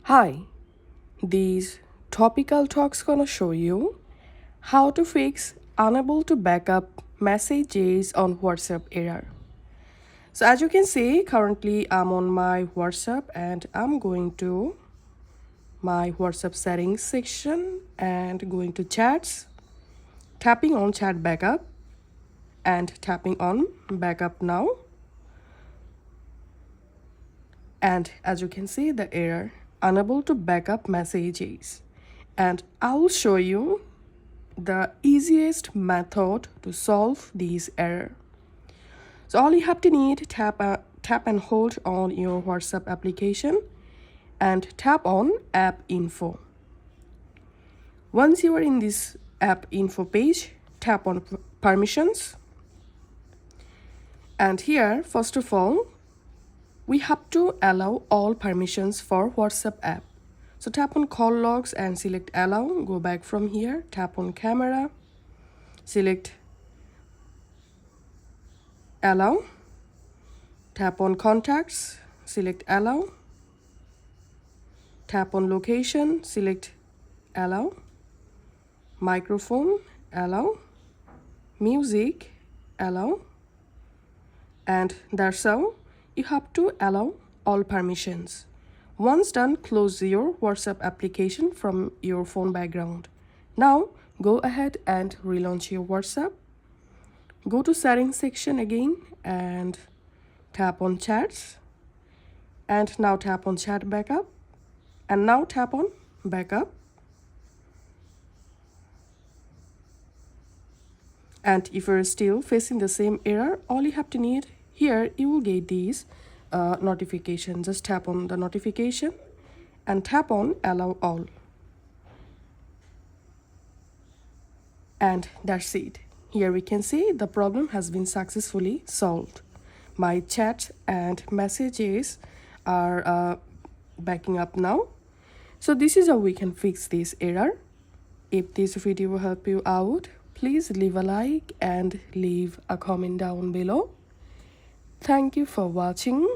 Hi, these topical talks gonna show you how to fix unable to backup messages on WhatsApp error. So as you can see, currently I'm on my WhatsApp and I'm going to my WhatsApp settings section and going to chats, tapping on chat backup and tapping on backup now. And as you can see, the error unable to backup messages. And I will show you the easiest method to solve this error. So all you have to need, tap and hold on your WhatsApp application and tap on app info. Once you are in this app info page, tap on permissions. And here, first of all, we have to allow all permissions for WhatsApp app. So tap on call logs and select allow. Go back from here, tap on camera, select allow, tap on contacts, select allow, tap on location, select allow, microphone, allow, music, allow, and that's how you have to allow all permissions. Once done, close your WhatsApp application from your phone background. Now go ahead and relaunch your WhatsApp. Go to settings section again and tap on chats, and now tap on chat backup, and now tap on backup. And if you're still facing the same error, all you have to need here, you will get these notification. Just tap on the notification and tap on allow all, and that's it. Here we can see the problem has been successfully solved. My chat and messages are backing up now. So this is how we can fix this error. If this video will help you out, please leave a like and leave a comment down below. Thank you for watching.